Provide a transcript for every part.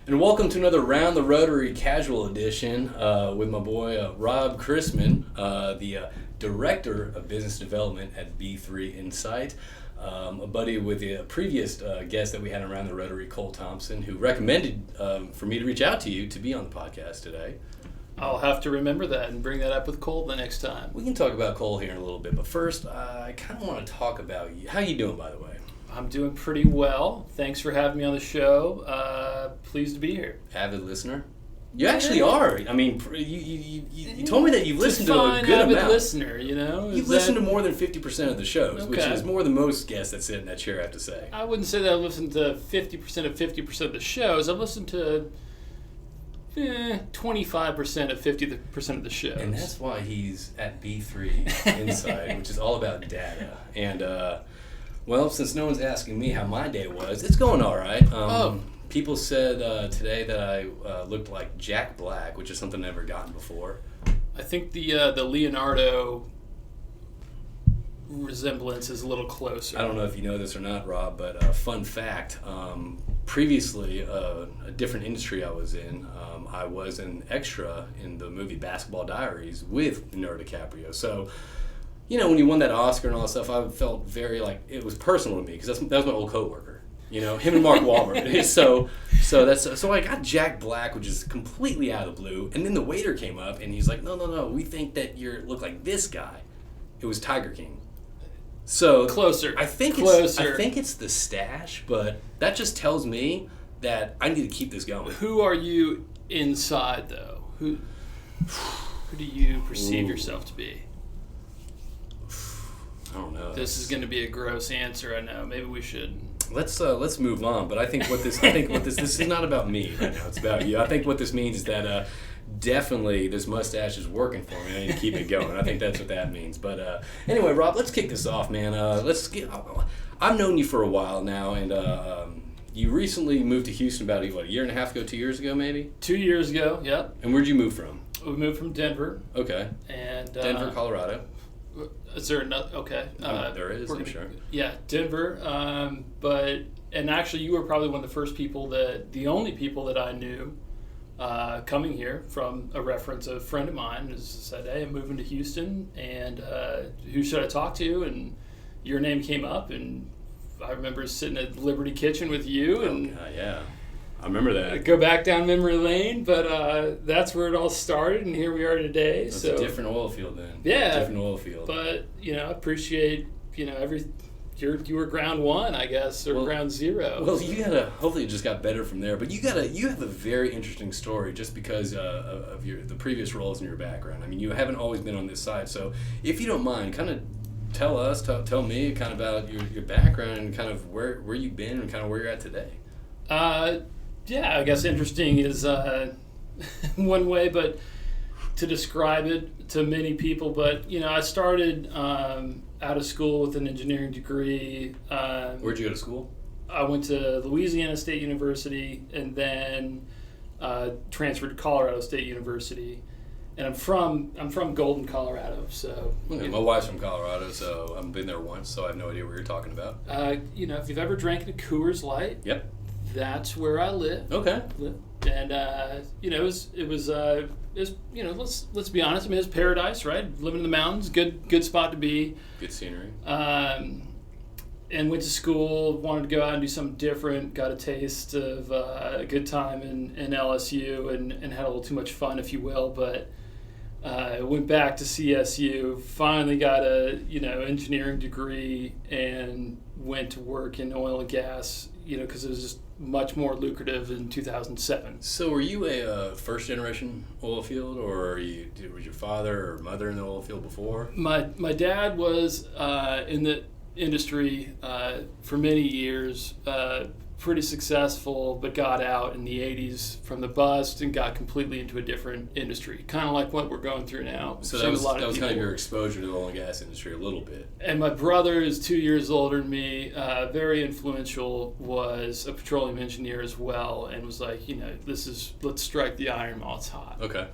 And welcome to another Round the Rotary casual edition with my boy Rob Chrisman, the Director of Business Development at B3 Insight. A buddy with the previous guest that we had around the Rotary, Cole Thompson, who recommended for me to reach out to you to be on the podcast today. I'll have to remember that and bring that up with Cole the next time. We can talk about Cole here in a little bit, but first, I kind of want to talk about you. How you doing, by the way? I'm doing pretty well. Thanks for having me on the show. Pleased to be here. Avid listener? You actually are. I mean, you told me that you've listened to a good avid amount. Listener, you know? You've listened to more than 50% of the shows, Okay. which is more than most guests that sit in that chair have to say. I wouldn't say that I've listened to 50% of 50% of the shows. I've listened to 25% of 50% of the shows. And that's why he's at B3 Insight, which is all about data. And, well, since no one's asking me how my day was, it's going all right. People said today that I looked like Jack Black, which is something I've never gotten before. I think the Leonardo resemblance is a little closer. I don't know if you know this or not, Rob, but fun fact, previously, a different industry I was in, I was an extra in the movie Basketball Diaries with Leonardo DiCaprio. So, you know, when you won that Oscar and all that stuff, I felt very, like, it was personal to me, because that was my old coworker. You know, him and Mark Wahlberg. so I got Jack Black, which is completely out of the blue. And then the waiter came up and he's like, no, we think that you look like this guy. It was Tiger King. So closer. I think it's the stash, but that just tells me that I need to keep this going. Who are you inside, though? Who do you perceive yourself to be? I don't know. This is going to be a gross answer, I know. Maybe we should. Let's move on. But I think this is not about me right now. It's about you. I think what this means is that definitely this mustache is working for me. I need to keep it going. I think that's what that means. But anyway, Rob, let's kick this off, man. I've known you for a while now, and you recently moved to Houston about a year and a half ago, 2 years ago, maybe. 2 years ago, yep. And where'd you move from? We moved from Denver. Okay. And Denver, Colorado. Is there another? Okay. There is, I'm sure. Yeah, Denver. And actually, you were probably one of the only people that I knew coming here from a reference. A friend of mine said, "Hey, I'm moving to Houston, and who should I talk to?" And your name came up, and I remember sitting at Liberty Kitchen with you, and yeah. I remember that. Go back down memory lane, but that's where it all started, and here we are today. It's a different oil field then. Yeah. Different oil field. But, I appreciate, you were ground one, I guess, or ground zero. Well, hopefully it just got better from there, but you have a very interesting story just because of the previous roles in your background. I mean, you haven't always been on this side, so if you don't mind, kind of tell me kind of about your background and kind of where you've been and kind of where you're at today. Yeah, I guess interesting is one way, but to describe it to many people. But, I started out of school with an engineering degree. Where'd you go to school? I went to Louisiana State University and then transferred to Colorado State University. And I'm from Golden, Colorado. So my wife's from Colorado, so I've been there once, so I have no idea what you're talking about. If you've ever drank a Coors Light. Yep. That's where I live. Okay. And it was let's be honest. I mean, it's paradise, right? Living in the mountains, good spot to be. Good scenery. And went to school. Wanted to go out and do something different. Got a taste of a good time in LSU and had a little too much fun, if you will. But went back to CSU. Finally got a engineering degree and went to work in oil and gas. Because it was just much more lucrative in 2007. So were you a first-generation oil field, or was your father or mother in the oil field before? My dad was in the industry for many years, pretty successful, but got out in the 80s from the bust and got completely into a different industry, kind of like what we're going through now. So that was kind of your exposure to the oil and gas industry a little bit. And my brother is 2 years older than me, very influential, was a petroleum engineer as well, and was like, let's strike the iron while it's hot. Okay.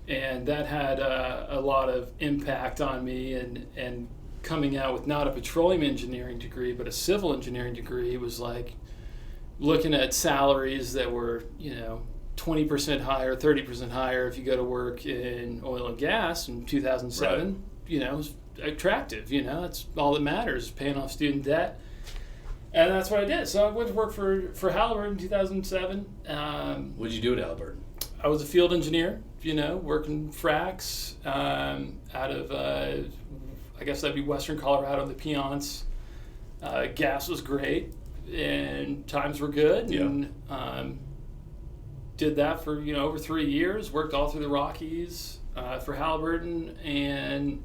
And that had a lot of impact on me, and coming out with not a petroleum engineering degree, but a civil engineering degree was like, looking at salaries that were, 20% higher, 30% higher if you go to work in oil and gas in 2007, Right. it was attractive, that's all that matters, paying off student debt. And that's what I did. So I went to work for Halliburton in 2007. What did you do at Halliburton? I was a field engineer, working fracs out of, I guess that'd be Western Colorado, the Piceance. Gas was great, and times were good. Yeah. And did that for, over 3 years, worked all through the Rockies for Halliburton, and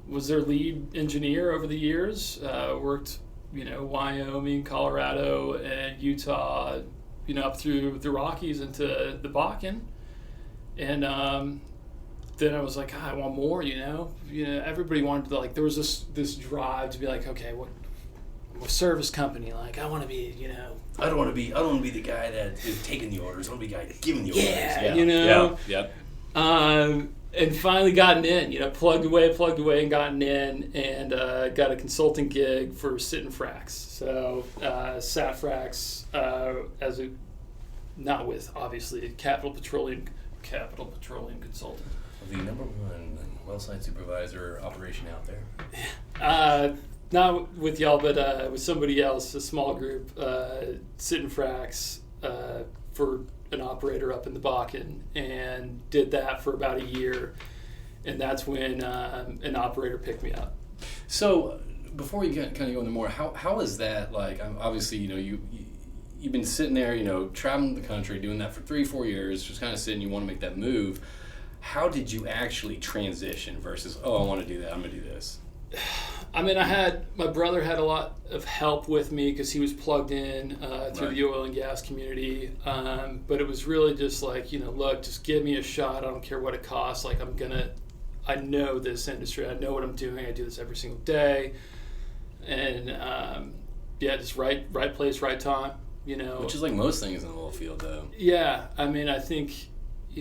was their lead engineer over the years. Worked, Wyoming, Colorado, and Utah, up through the Rockies into the Bakken. And then I was like, God, I want more, everybody wanted to, like, there was this drive to be like, okay, what service company, like, I want to be, I don't want to be the guy that is taking the orders. I want to be the guy giving the orders. Yeah. Yeah. And finally gotten in, plugged away and gotten in, and got a consulting gig for sitting fracs. So sat fracs not with, obviously, Capital Petroleum Consultant. The number one well site supervisor operation out there. Not with y'all, but with somebody else, a small group, sitting fracs for an operator up in the Bakken, and did that for about a year, and that's when an operator picked me up. So before you kind of go into more, how is that like? Obviously, you've been sitting there, traveling the country, doing that for 3-4 years, just kind of sitting. You want to make that move. How did you actually transition versus, I want to do that, I'm going to do this? I mean, my brother had a lot of help with me because he was plugged in through Right. the oil and gas community. But it was really just like, look, just give me a shot. I don't care what it costs. Like, I know this industry. I know what I'm doing. I do this every single day. And just right place, right time, Which is like most things in the oil field, though. Yeah. I mean, I think,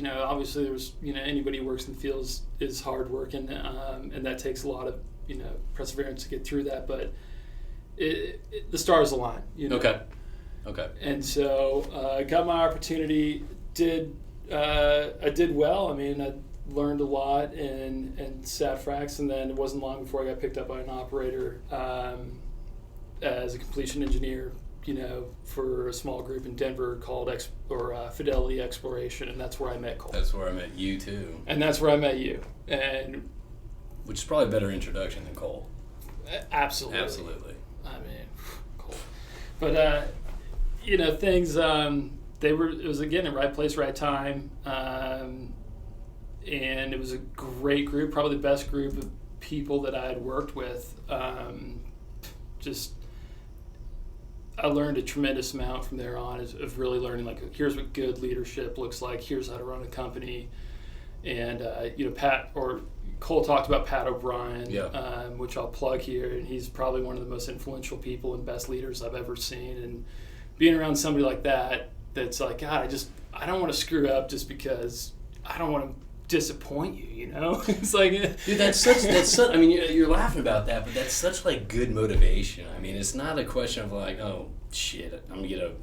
obviously there's, anybody who works in the field is hard working, and that takes a lot of, perseverance to get through that, but the stars align, Okay. And so I got my opportunity, I did well. I mean, I learned a lot and sat fracs, and then it wasn't long before I got picked up by an operator as a completion engineer, for a small group in Denver called Fidelity Exploration, and that's where I met Cole. That's where I met you, too. And that's where I met you. And which is probably a better introduction than Cole. Absolutely. I mean, Cole. But, things, it was, again, in right place, right time. And it was a great group, probably the best group of people that I had worked with. I learned a tremendous amount from there on of really learning, like, here's what good leadership looks like, here's how to run a company. And, Cole talked about Pat O'Brien, which I'll plug here, and he's probably one of the most influential people and best leaders I've ever seen. And being around somebody like that's like, God, I don't want to screw up just because I don't want to disappoint you, It's like, dude, that's such. I mean, you're laughing about that, but that's such like good motivation. I mean, it's not a question of like, oh shit, I'm gonna get a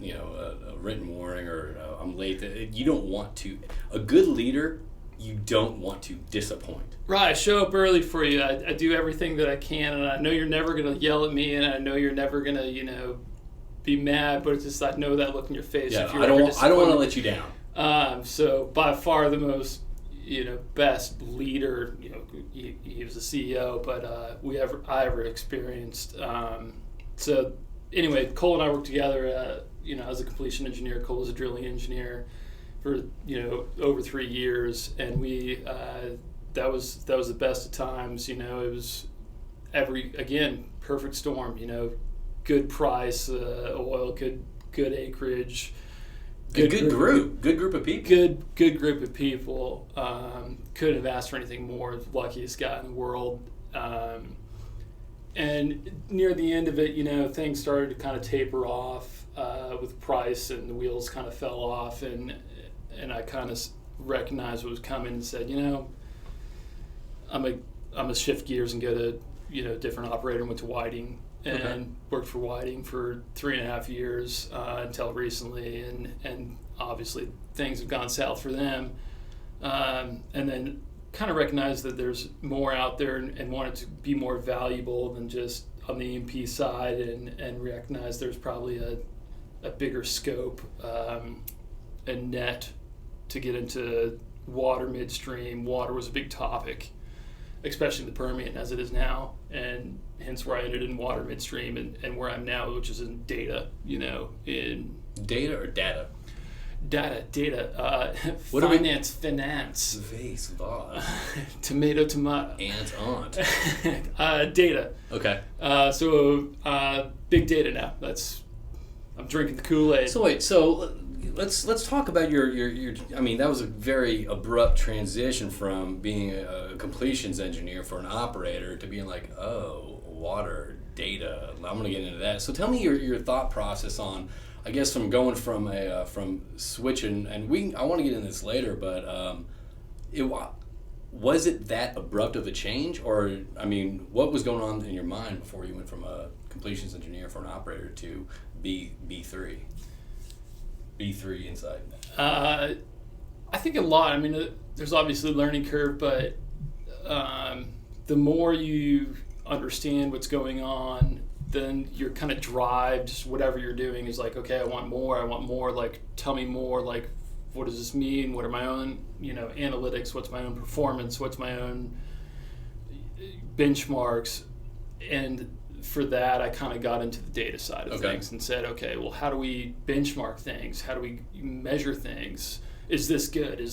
written warning or I'm late. You don't want to. A good leader, you don't want to disappoint. Right, I show up early for you. I do everything that I can, and I know you're never gonna yell at me, and I know you're never gonna, be mad. But it's just I know that look in your face. Yeah, if you're I don't want to let you down. So by far the most best leader, he was the CEO, but I ever experienced. So anyway, Cole and I worked together, as a completion engineer. Cole was a drilling engineer for, over 3 years, and we, that was the best of times. It was perfect storm, good price, oil, good acreage. Good group of people. Good group of people. Couldn't have asked for anything more. Luckiest guy in the world. And near the end of it, things started to kind of taper off with price, and the wheels kind of fell off, and I kind of recognized what was coming and said, I'm gonna shift gears and go to a different operator. And went to Whiting, and worked for Whiting for 3.5 years until recently, and obviously things have gone south for them, and then kind of recognized that there's more out there and wanted to be more valuable than just on the E&P side, and recognize there's probably a bigger scope and net to get into water midstream. Water was a big topic, especially in the Permian as it is now, and hence where I ended in water midstream and where I'm now, which is in data, in... Data or data? Data. What Finance. Vase, vase. Tomato. Aunt. Data. Okay. So big data now. I'm drinking the Kool-Aid. So wait, let's talk about your. I mean, that was a very abrupt transition from being a completions engineer for an operator to being like, oh, water, data. I'm gonna get into that. So tell me your thought process on, I guess, from going from switching, and I want to get into this later, but was it that abrupt of a change, or I mean, what was going on in your mind before you went from a completions engineer for an operator to B3 inside? I think a lot. I mean, there's obviously a learning curve, but the more you understand what's going on, then your kind of drive, just whatever you're doing, is like, okay, I want more, like, tell me more, like, what does this mean? What are my own, analytics? What's my own performance? What's my own benchmarks? And for that, I kind of got into the data side of things and said, okay, well, how do we benchmark things? How do we measure things? Is this good?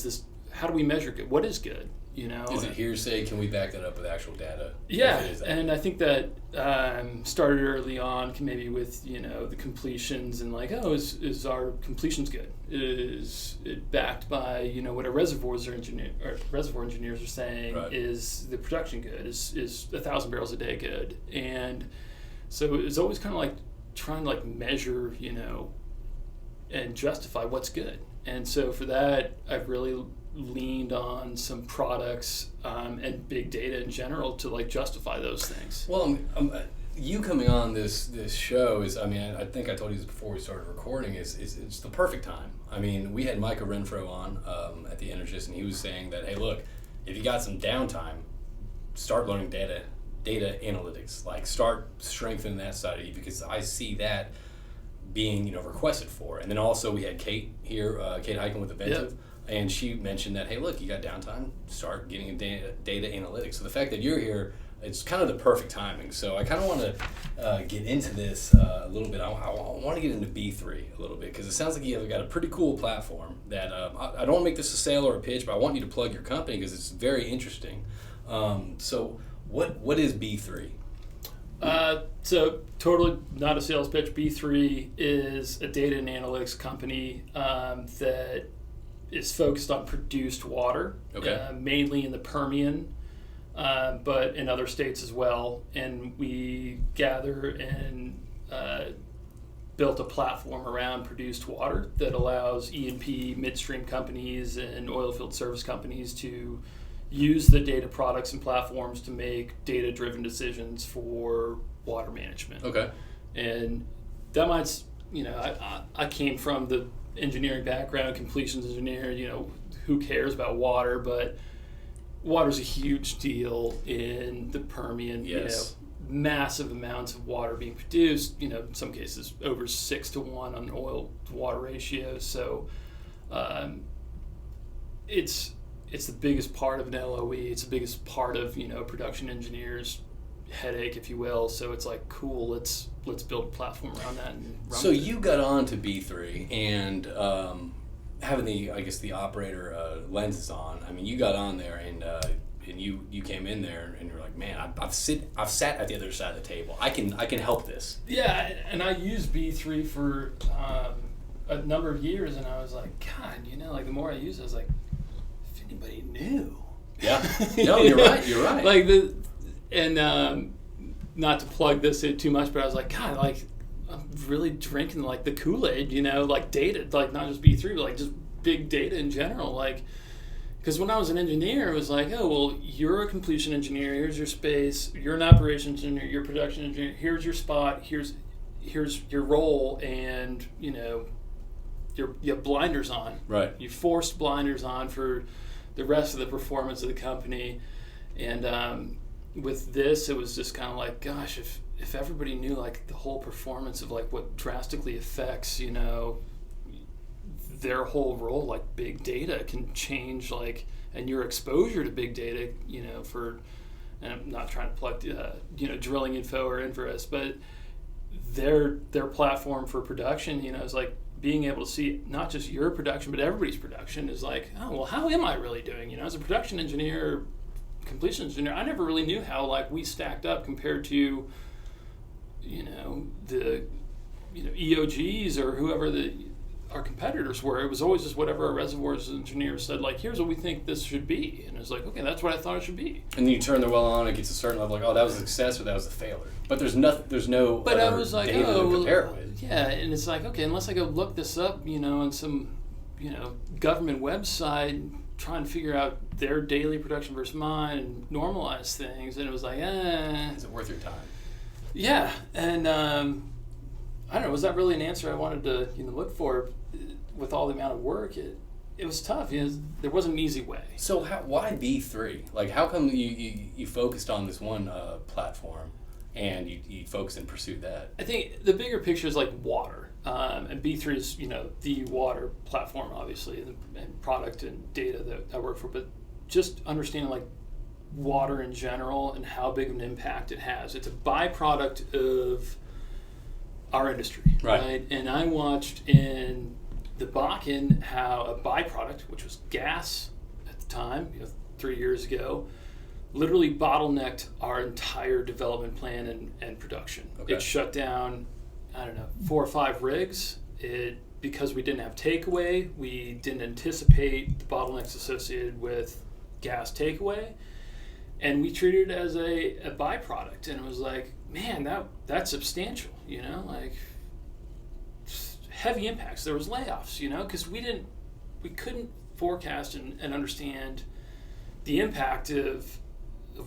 How do we measure good? What is good? Is it hearsay? Can we back that up with actual data? Yeah, and I think that started early on, maybe with the completions, and like, oh, is our completions good? Is it backed by what our reservoir engineers are saying? Right. Is the production good? Is 1,000 barrels a day good? And so it's always kind of like trying to like measure, and justify what's good. And so for that, I've really leaned on some products and big data in general to like justify those things. Well, you coming on this show is, I mean, I think I told you this before we started recording, it's the perfect time. I mean, we had Micah Renfro on at the Energist, and he was saying that, hey, look, if you got some downtime, start learning data analytics, like start strengthening that side of you, because I see that being requested for. And then also we had Kate here, Kate Heiken with Inventive. Yep. And she mentioned that, hey, look, you got downtime, start getting into data analytics. So the fact that you're here, it's kind of the perfect timing. So I kind of want to get into this a little bit. I want to get into B3 a little bit, because it sounds like you've got a pretty cool platform that I don't want to make this a sale or a pitch, but I want you to plug your company because it's very interesting. So what is B3? So totally not a sales pitch. B3 is a data and analytics company that is focused on produced water, mainly in the Permian, but in other states as well. And we gather and built a platform around produced water that allows E&P midstream companies and oilfield service companies to use the data products and platforms to make data-driven decisions for water management. Okay. And that might, I came from the engineering background, completions engineer, who cares about water, but water's a huge deal in the Permian. Yes. Massive amounts of water being produced, in some cases over 6-to-1 on oil to water ratio. So it's the biggest part of an LOE. It's the biggest part of, production engineers' headache, if you will. So it's like, cool, let's build a platform around that. And so you got on to B3 and having the operator lenses on. I mean, you got on there and you came in there and you're like, man, I've sat at the other side of the table. I can help this. Yeah, and I used B3 for a number of years, and I was like, God, like the more I use it, I was like, if anybody knew. Yeah. No, you're right. Like not to plug this in too much, but I was like, God, like I'm really drinking like the Kool-Aid, like data, like not just B3, but like just big data in general. Like, Because when I was an engineer, it was like, oh, well, you're a completion engineer. Here's your space. You're an operations engineer. You're a production engineer. Here's your spot. Here's your role, and you have blinders on. Right. You forced blinders on for the rest of the performance of the company, and with this, it was just kind of like, gosh, if everybody knew like the whole performance of like what drastically affects their whole role, like big data can change, like, and your exposure to big data, and I'm not trying to plug drilling info or Inverest, but their platform for production, is like being able to see not just your production but everybody's production is like, oh well, how am I really doing? As a production engineer, completion engineer, I never really knew how like we stacked up compared to the EOGs or whoever our competitors were. It was always just whatever our reservoirs engineers said, like, here's what we think this should be, and it's like, okay, that's what I thought it should be. And then you turn the well on, it gets a certain level, like, oh, that was a success or that was a failure. But there's no but I was like, data to compare it with. Yeah, and it's like, okay, unless I go look this up, on some government website, trying to figure out their daily production versus mine and normalize things, and it was like, is it worth your time? Yeah, and I don't know, was that really an answer I wanted to look for? With all the amount of work, it was tough. There wasn't an easy way. So why B3? Like, how come you focused on this one platform and you focused and pursued that? I think the bigger picture is like water, and B3 is the water platform, obviously, and product and data that I work for. But just understanding like water in general and how big of an impact it has. It's a byproduct of our industry, right? And I watched in the Bakken how a byproduct, which was gas at the time, 3 years ago, literally bottlenecked our entire development plan and production. Okay. It shut down, 4 or 5 rigs. Because we didn't have takeaway, we didn't anticipate the bottlenecks associated with gas takeaway, and we treated it as a byproduct. And it was like, man, that's substantial, like heavy impacts. There was layoffs, because we couldn't forecast and understand the impact of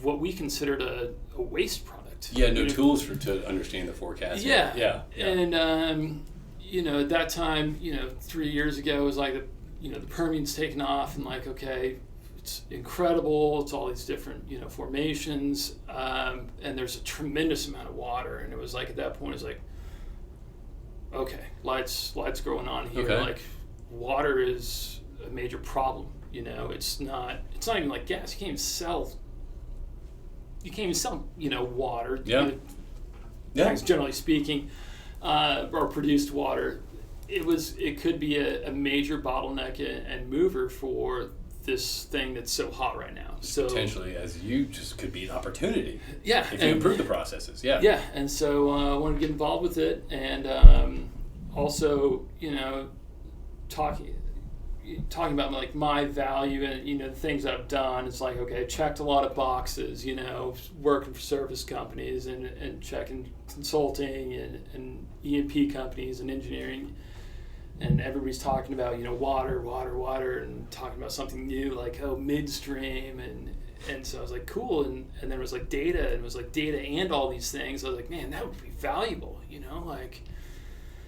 what we considered a waste product. Yeah, no tools to understand the forecast. Yeah. And at that time, 3 years ago, it was like the Permian's taken off, and like, okay, it's incredible. It's all these different formations, and there's a tremendous amount of water. And it was like at that point, it's like, okay, lights going on here. Okay. Like, water is a major problem. It's not even like gas. You can't even sell water. Yeah. Generally speaking, or produced water. It could be a major bottleneck and mover for this thing that's so hot right now. So potentially, as you just could be an opportunity. Yeah, if you improve the processes. Yeah. Yeah, and so I wanted to get involved with it, and also talking about like my value and the things I've done. It's like, okay, checked a lot of boxes. Working for service companies and checking consulting and E&P companies and engineering. And everybody's talking about, water, and talking about something new, like, midstream, and so I was like, cool, and then it was like data, and it was like data and all these things. I was like, man, that would be valuable, like,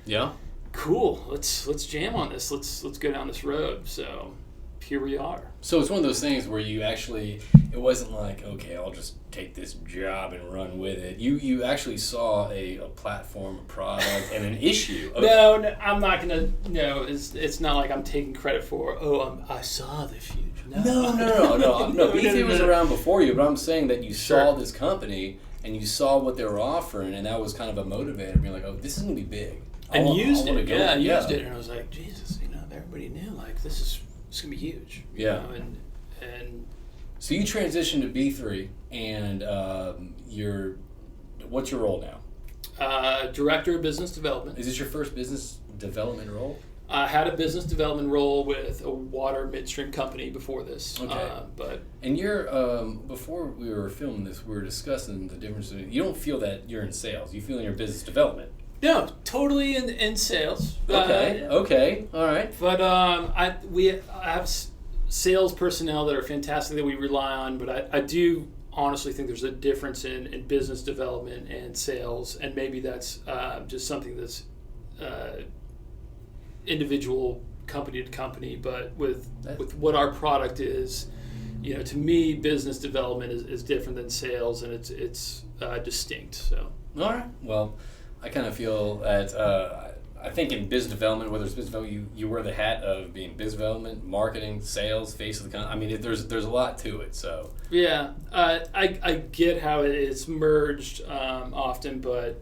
yeah, cool. Let's jam on this. Let's go down this road. So here we are. So it's one of those things where you actually, it wasn't like, okay, I'll just take this job and run with it. You actually saw a platform, a product, and an issue. No, I'm not gonna. No, it's not like I'm taking credit for. I saw the future. No. BT was around before you, but I'm saying that you saw this company and you saw what they were offering, and that was kind of a motivator, being like, oh, this is gonna be big. Used it, and I was like, Jesus, everybody knew, like, this is gonna be huge. And so you transitioned to B3, and what's your role now? Director of Business Development. Is this your first business development role? I had a business development role with a water midstream company before this. Okay. And you're before we were filming this, we were discussing the difference. You don't feel that you're in sales. You feel in your business development. No, totally in sales. Okay. All right. But I have sales personnel that are fantastic that we rely on, but I do honestly think there's a difference in business development and sales, and maybe that's just something that's individual company to company, but with what our product is, to me, business development is different than sales, and it's distinct. So. All right. Well, I kind of feel that I think in business development, whether it's business development, you wear the hat of being business development, marketing, sales, face of the company. I mean, there's a lot to it. So. Yeah, I get how it's merged often, but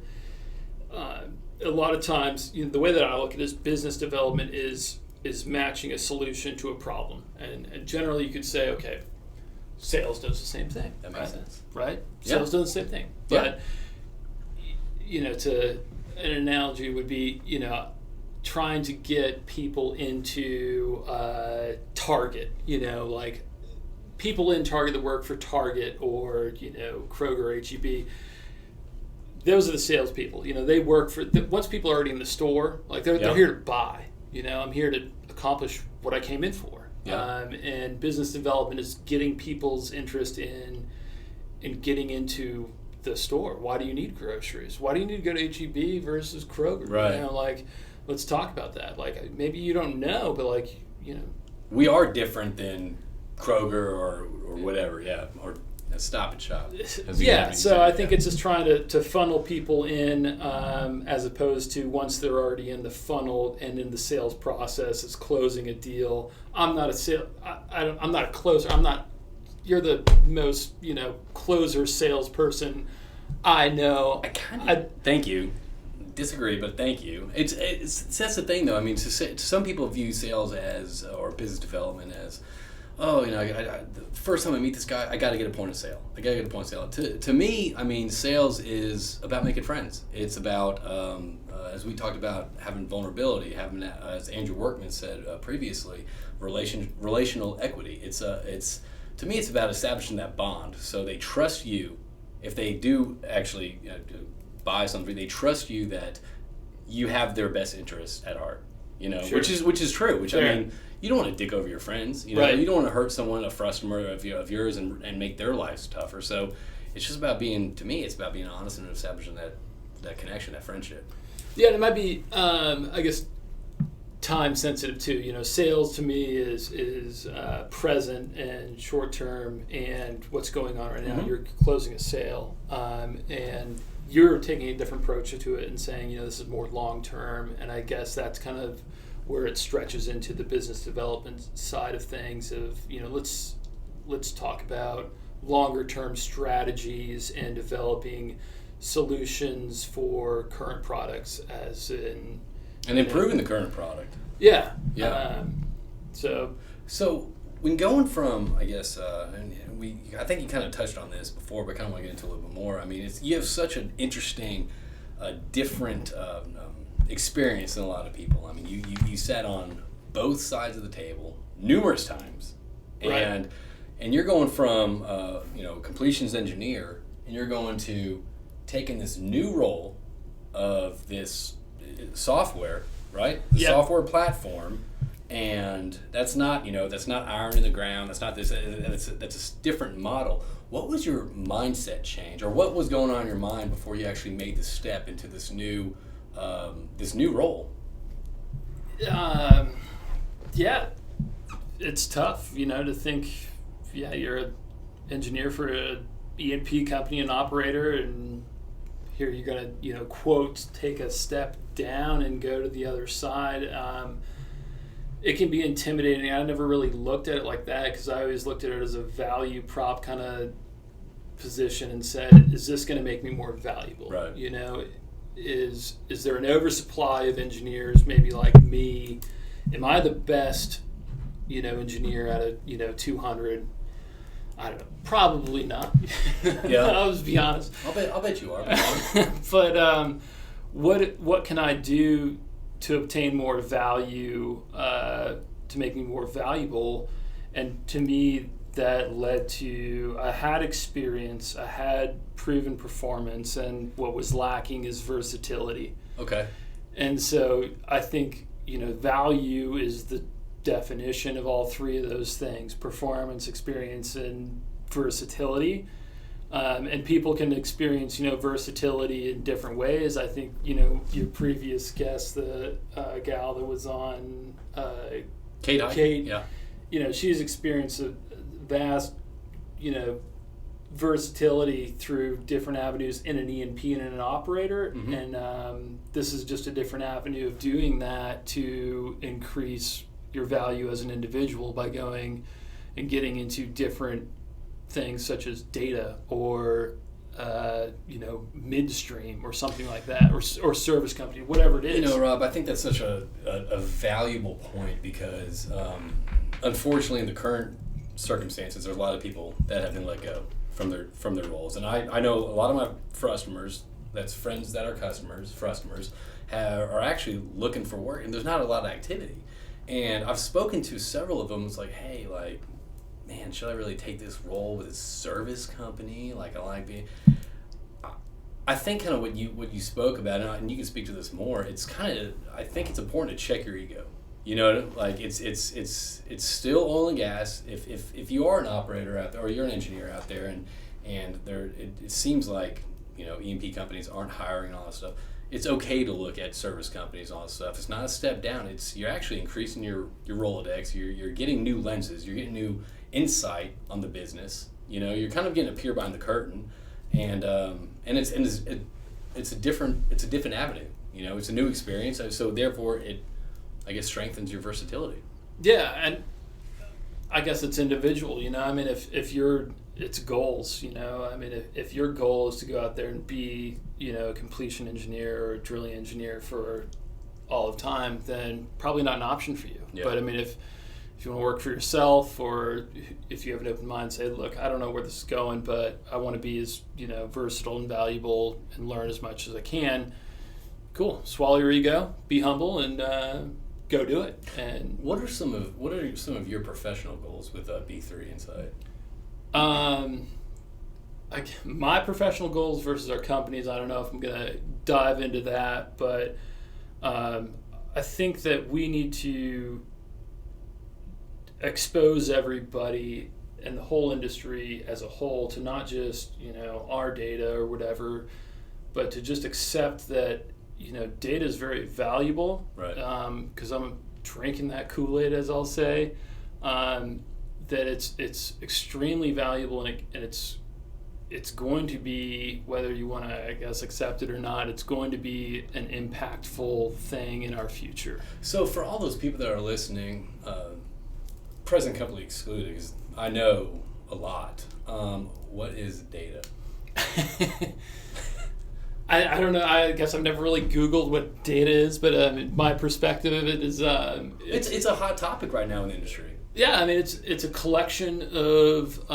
a lot of times, the way that I look at it is business development is matching a solution to a problem, and generally you could say, okay, sales does the same thing. That makes sense, right? Yeah. Sales does the same thing, but to an analogy would be, trying to get people into Target, like people in Target that work for Target or Kroger, HEB. Those are the salespeople. They work for once people are already in the store, like they're here to buy. I'm here to accomplish what I came in for. Yeah. And business development is getting people's interest in getting into the store. Why do you need groceries? Why do you need to go to HEB versus Kroger? Right. Let's talk about that. Like, maybe you don't know, but we are different than Kroger or whatever. Yeah. Or a Stop and Shop. Yeah, so I think it's just trying to funnel people in as opposed to once they're already in the funnel and in the sales process, it's closing a deal. I'm not I'm not a closer. You're the most closer salesperson I know. Thank you. Disagree, but thank you. It's that's the thing though. I mean, some people view sales or business development as, the first time I meet this guy, I got to get a point of sale. To me, I mean, sales is about making friends. It's about, as we talked about, having vulnerability, having, as Andrew Workman said previously, relational equity. It's to me, it's about establishing that bond. So they trust you. If they do actually buy something, they trust you that you have their best interests at heart. Sure. which is true. Which Fair. I mean, you don't want to dick over your friends. Right. You don't want to hurt someone, a customer of yours, and make their lives tougher. So it's just about being. To me, it's about being honest and establishing that connection, that friendship. Yeah, and it might be, I guess, time sensitive too. Sales to me is present and short term, and what's going on right now. Mm-hmm. You're closing a sale, and you're taking a different approach to it and saying, this is more long term. And I guess that's kind of where it stretches into the business development side of things. Of let's talk about longer term strategies and developing solutions for current products, as in. And improving the current product. Yeah. Yeah. So when going from, I guess, I think you kind of touched on this before, but I kind of want to get into a little bit more. I mean, you have such an interesting, different experience than a lot of people. I mean, you sat on both sides of the table numerous times, and you're going from completions engineer, and you're going to taking this new role of this software, right? The software platform, and that's not iron in the ground. That's not this. That's a different model. What was your mindset change, or what was going on in your mind before you actually made the step into this new role? Yeah, it's tough, to think. Yeah, you're an engineer for a E&P company, an operator, and here you're gonna quote take a step down and go to the other side. It can be intimidating. I never really looked at it like that, because I always looked at it as a value prop kind of position and said, is this going to make me more valuable? Right. Is there an oversupply of engineers maybe like me? Am I the best engineer out of 200? I don't know. Probably not. Yeah. I'll just be honest. I'll bet you are. But what can I do to obtain more value, to make me more valuable? And to me, that led to, I had experience, I had proven performance, and what was lacking is versatility. Okay. And so I think, value is the definition of all three of those things: performance, experience, and versatility. And people can experience, versatility in different ways. I think, your previous guest, the gal that was on, Kate, yeah, she's experienced a vast, versatility through different avenues in an E&P and in an operator. Mm-hmm. And this is just a different avenue of doing that to increase your value as an individual by going and getting into different things such as data or midstream or something like that, or service company, whatever it is. Rob, I think that's such a valuable point because unfortunately in the current circumstances there's a lot of people that have been let go from their roles, and I know a lot of my frustumers, that's friends that are frustumers, are actually looking for work, and there's not a lot of activity. And I've spoken to several of them. It's like, hey, like, man, should I really take this role with a service company? Like, I think kind of what you spoke about, and you can speak to this more. It's kind of, I think it's important to check your ego. Like it's still oil and gas. If you are an operator out there, or you're an engineer out there, and it seems like E&P companies aren't hiring and all that stuff. It's okay to look at service companies and all that stuff. It's not a step down. You're actually increasing your Rolodex. You're getting new lenses. You're getting new insight on the business. You're kind of getting a peer behind the curtain, and it's a different avenue. It's a new experience. So therefore it, I guess, strengthens your versatility. Yeah, and I guess it's individual. It's goals. If your goal is to go out there and be a completion engineer or a drilling engineer for all of time, then probably not an option for you. Yeah. But if you want to work for yourself, or if you have an open mind, say, look, I don't know where this is going, but I want to be as versatile and valuable and learn as much as I can. Cool. Swallow your ego, be humble, and go do it. And what are some of your professional goals with B3 Insight? My professional goals versus our companies, I don't know if I'm going to dive into that, but I think that we need to expose everybody and the whole industry as a whole to not just our data or whatever, but to just accept that data is very valuable. Right. Because I'm drinking that Kool-Aid, as I'll say. That it's extremely valuable, and it's going to be, whether you want to, I guess, accept it or not, it's going to be an impactful thing in our future. So for all those people that are listening, present company excluded, because I know a lot, what is data? I don't know. I guess I've never really Googled what data is, but my perspective of it is it's a hot topic right now in the industry. Yeah, it's a collection of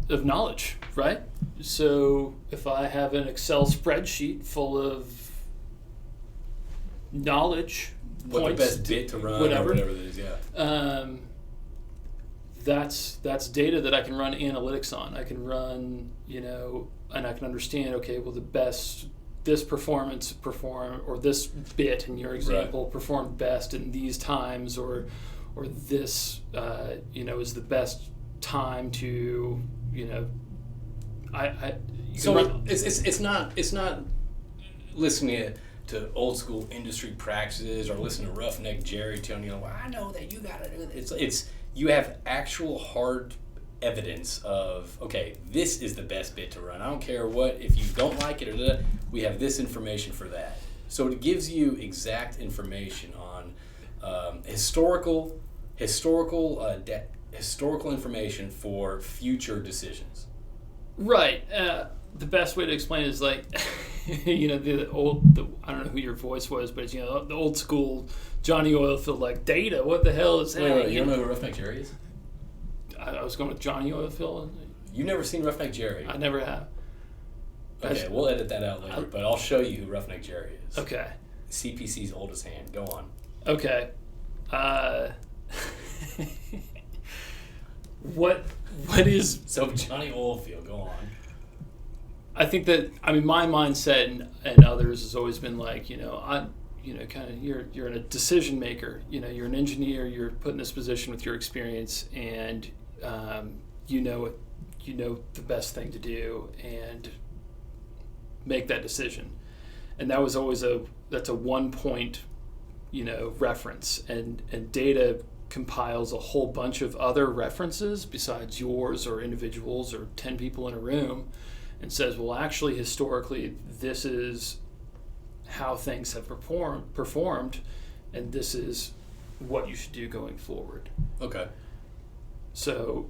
knowledge, right? So if I have an Excel spreadsheet full of knowledge, what points, the best bit to run, whatever it is, yeah. That's data that I can run analytics on. I can run, and I can understand, okay, well, this performance or this bit in your example, right, performed best in these times, or this, is the best time to, it's not listening to old school industry practices or listening to Roughneck Jerry telling you, well, I know that you got to do it. It's you have actual hard evidence of, okay, this is the best bit to run. I don't care what, if you don't like it or we have this information for that. So it gives you exact information on historical information for future decisions. Right. The best way to explain it is like, I don't know who your voice was, but it's, the old school Johnny Oilfield, like, data. What the hell is that? Wait, you don't know who Roughneck Jerry is? I was going with Johnny Oilfield. You've never seen Roughneck Jerry? I never have. Okay, we'll edit that out later, but I'll show you who Roughneck Jerry is. Okay. CPC's oldest hand. Go on. Okay. What is... So Johnny Oilfield, go on. I think that, my mindset and others has always been like, kind of you're a decision maker. You're an engineer. You're put in this position with your experience, and you know the best thing to do, and make that decision. And that was always that's a 1 point, reference, and data compiles a whole bunch of other references besides yours or individuals or 10 people in a room, and says, well, actually, historically, this is how things have performed, and this is what you should do going forward. Okay. So,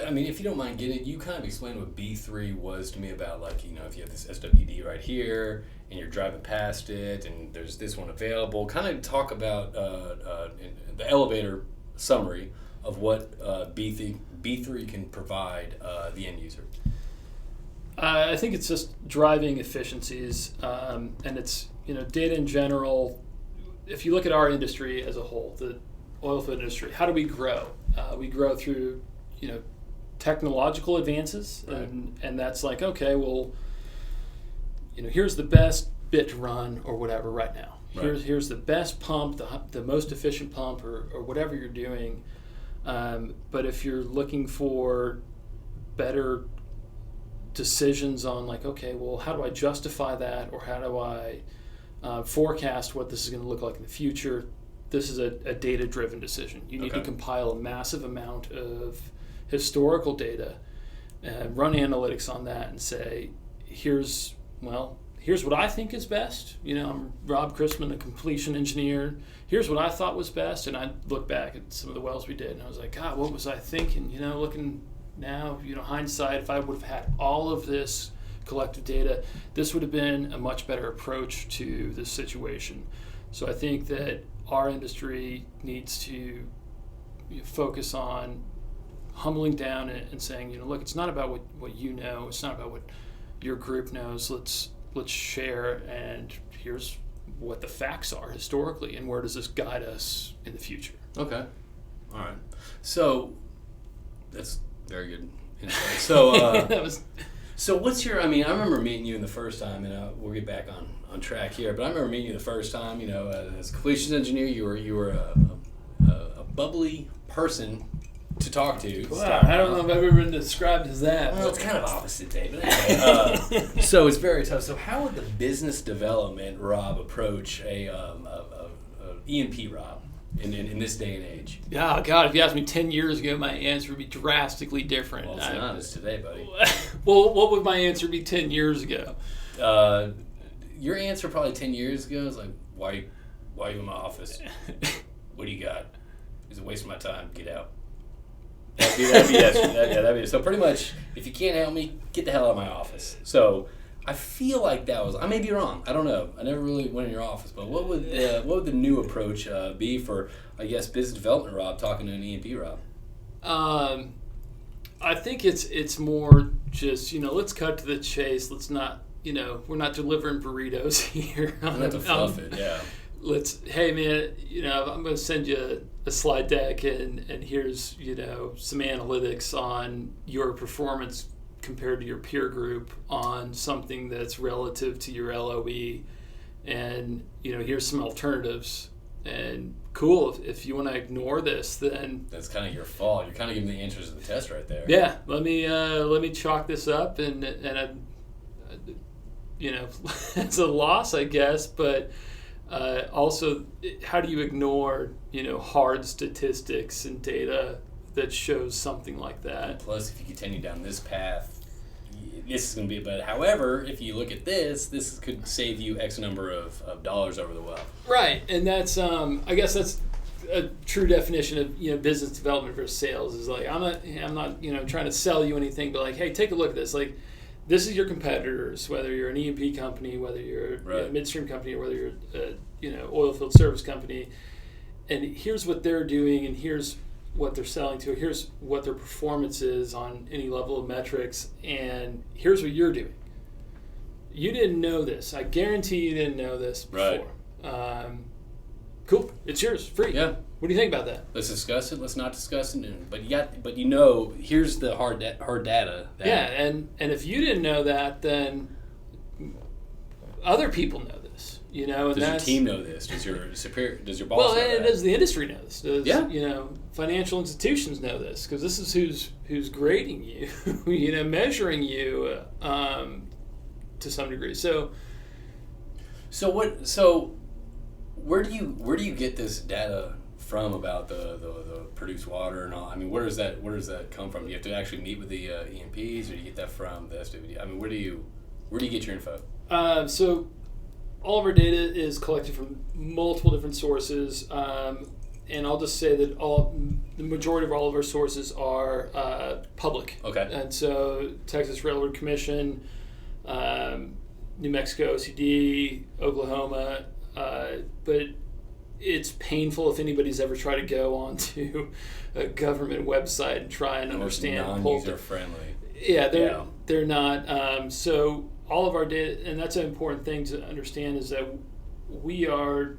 I mean, if you don't mind you kind of explained what B3 was to me about, like, if you have this SWD right here, and you're driving past it, and there's this one available. Kind of talk about the elevator summary of what B3 can provide the end user. I think it's just driving efficiencies, and it's data in general. If you look at our industry as a whole, the oil field industry, how do we grow? We grow through technological advances, right. and that's like, okay, well, here's the best bit to run or whatever right now. Right. Here's the best pump, the most efficient pump, or whatever you're doing. But if you're looking for better decisions on, like, okay, well, how do I justify that, or how do I forecast what this is going to look like in the future? This is a data-driven decision. You need to compile a massive amount of historical data and run analytics on that and say, here's what I think is best. I'm Rob Chrisman, a completion engineer. Here's what I thought was best. And I look back at some of the wells we did, and I was like, God, what was I thinking? Looking now, hindsight, if I would have had all of this collective data, this would have been a much better approach to this situation. So I think that our industry needs to focus on humbling down and saying, look, it's not about what you know, it's not about what your group knows. Let's share, and here's what the facts are historically, and where does this guide us in the future. Okay. All right. So that's very good insight. So so what's your, I remember meeting you the first time, and we'll get back on track here, but I remember meeting you the first time, as a completions engineer, you were a bubbly person to talk to. Wow, I don't know if I've ever been described as that. Well, it's kind of opposite, David. Anyway, so it's very tough. So how would the business development Rob approach a E&P Rob in this day and age? Yeah, God, if you asked me 10 years ago, my answer would be drastically different. Well, it's not. It's today, buddy. Well, what would my answer be 10 years ago? Your answer probably 10 years ago is like, why are you in my office? What do you got? It's a waste of my time. Get out. That'd be so pretty much, if you can't help me, get the hell out of my office. So I feel like that was, I may be wrong, I don't know, I never really went in your office, but what would the new approach be for, I guess, business development Rob talking to an E&P Rob? I think it's more just, let's cut to the chase. Let's not, we're not delivering burritos here. Not to fluff it, yeah. Hey man, I'm going to send you a slide deck, and here's, some analytics on your performance compared to your peer group on something that's relative to your LOE, and, here's some alternatives. And cool, if you want to ignore this, then that's kind of your fault. You're kind of giving the answers to the test right there. Yeah, let me chalk this up, and it's a loss, I guess, but also, how do you ignore hard statistics and data that shows something like that? And plus, if you continue down this path, this is going to be bad. However, if you look at this could save you X number of dollars over the well. Right, and that's I guess that's a true definition of business development versus sales. Is like I'm not trying to sell you anything, but like, hey, take a look at this. Like, this is your competitors, whether you're an E&P company, whether you're a midstream company, or whether you're a oil field service company, and here's what they're doing, and here's what they're selling to, here's what their performance is on any level of metrics, and here's what you're doing. You didn't know this. I guarantee you didn't know this before. Right. Cool. It's yours. Free. Yeah. What do you think about that? Let's discuss it. Let's not discuss it. But here's the hard data. Yeah, and if you didn't know that, then other people know this. And does your team know this? Does your boss know that? Does the industry know this? Does, yeah. Financial institutions know this? Because this is who's grading you, measuring you to some degree. So where do you get this data from about the produced water and all? I mean, where does that come from? Do you have to actually meet with the EMPs, or do you get that from the SWD? I mean, where do you get your info? So all of our data is collected from multiple different sources, and I'll just say that the majority of all of our sources are public. Okay. And so Texas Railroad Commission, New Mexico OCD, Oklahoma, but it's painful if anybody's ever tried to go onto a government website and try and understand. Non-user friendly. Yeah, they're not. So all of our data, and that's an important thing to understand, is that we're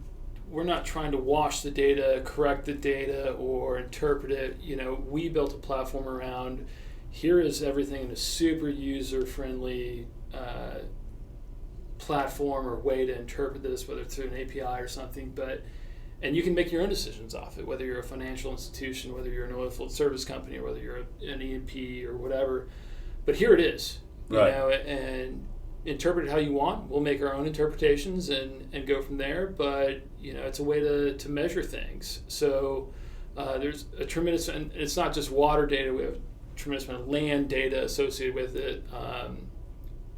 not trying to wash the data, correct the data, or interpret it. We built a platform around here is everything in a super user friendly platform or way to interpret this, whether it's through an API or something, and you can make your own decisions off it, whether you're a financial institution, whether you're an oilfield service company, or whether you're an E&P or whatever. But here it is, right. And interpret it how you want. We'll make our own interpretations and go from there. But it's a way to measure things. So there's a tremendous, and it's not just water data. We have a tremendous amount of land data associated with it. I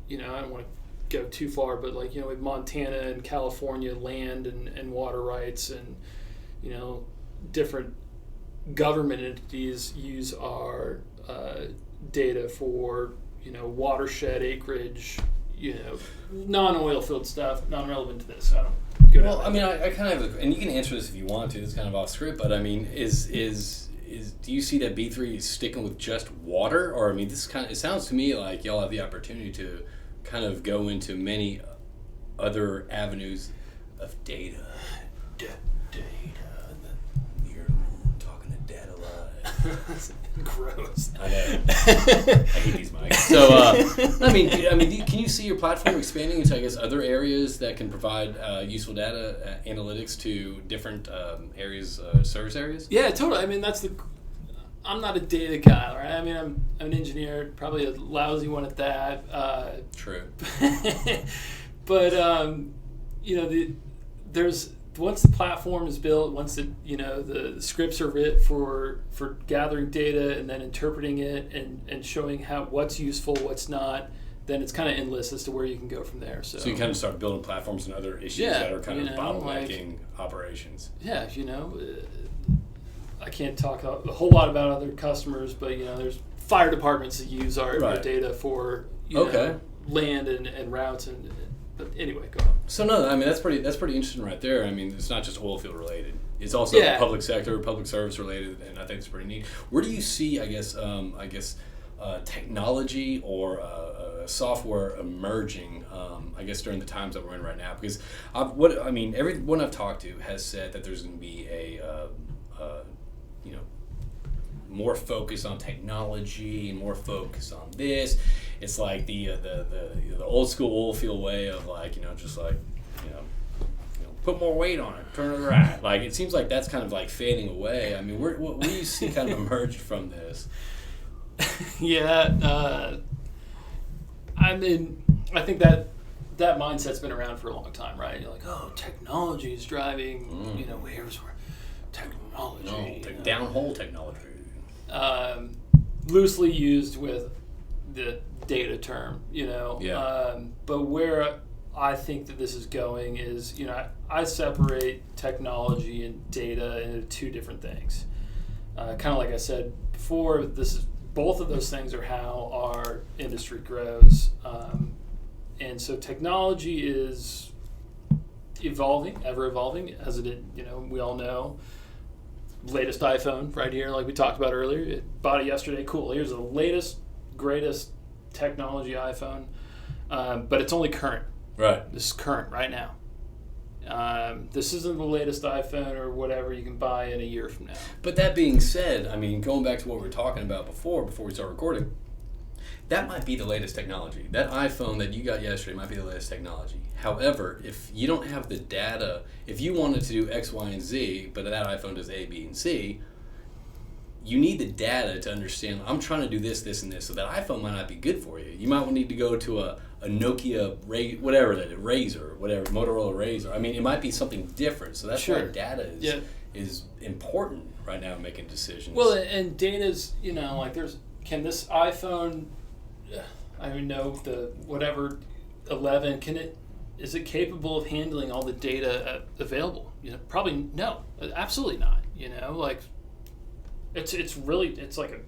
don't want to go too far, but with Montana and California land and water rights, and different government entities use our data for watershed acreage, non-oil field stuff, non-relevant to this. I don't go. Well, I mean, I kind of, and you can answer this if you want to. It's kind of off script, but I mean, is do you see that B3 is sticking with just water, or I mean, it sounds to me like y'all have the opportunity to kind of go into many other avenues of data. You're talking to data live. Gross. I know. I hate these mics. So, I mean, can you see your platform expanding into, I guess, other areas that can provide useful data analytics to different areas, service areas? Yeah, totally. I mean, I'm not a data guy, right? I mean, I'm an engineer, probably a lousy one at that. True. But there's once the platform is built, once the scripts are writ for gathering data and then interpreting it and showing what's useful, what's not, then it's kind of endless as to where you can go from there. So you kind of start building platforms and other issues that are kind of bottlenecking operations. Yeah, I can't talk a whole lot about other customers, but there's fire departments that use our data for land and routes but anyway, go on. So no, I mean that's pretty interesting right there. I mean, it's not just oil field related; it's also public sector, public service related, and I think it's pretty neat. Where do you see, technology or software emerging? I guess during the times that we're in right now, because everyone I've talked to has said that there's going to be a more focus on technology and more focus on this. It's like the old school oil field way of put more weight on it, turn it right. Like it seems like that's kind of like fading away. I mean, what do you see kind of emerged from this? Yeah, I mean, I think that mindset's been around for a long time, right? You're like, oh, technology is driving. Here's where technology. No, downhole technology. Loosely used with the data term, but where I think that this is going is, I separate technology and data into two different things. Kind of like I said before, both of those things are how our industry grows. And so technology is evolving, ever evolving, as it, we all know. Latest iPhone right here, like we talked about earlier. Bought it yesterday. Cool. Here's the latest, greatest technology iPhone, but it's only current. Right. This is current right now. This isn't the latest iPhone or whatever you can buy in a year from now. But that being said, I mean, going back to what we were talking about before we start recording, that might be the latest technology. That iPhone that you got yesterday might be the latest technology. However, if you don't have the data, if you wanted to do X, Y, and Z, but that iPhone does A, B, and C, you need the data to understand, I'm trying to do this, this, and this. So that iPhone might not be good for you. You might need to go to a Nokia, whatever that is, Razr, whatever, Motorola Razr. I mean, it might be something different. So that's why data is important right now in making decisions. Well, and data's, like can this iPhone, I don't know, the whatever 11, is it capable of handling all the data available? Probably no, absolutely not. Like it's like a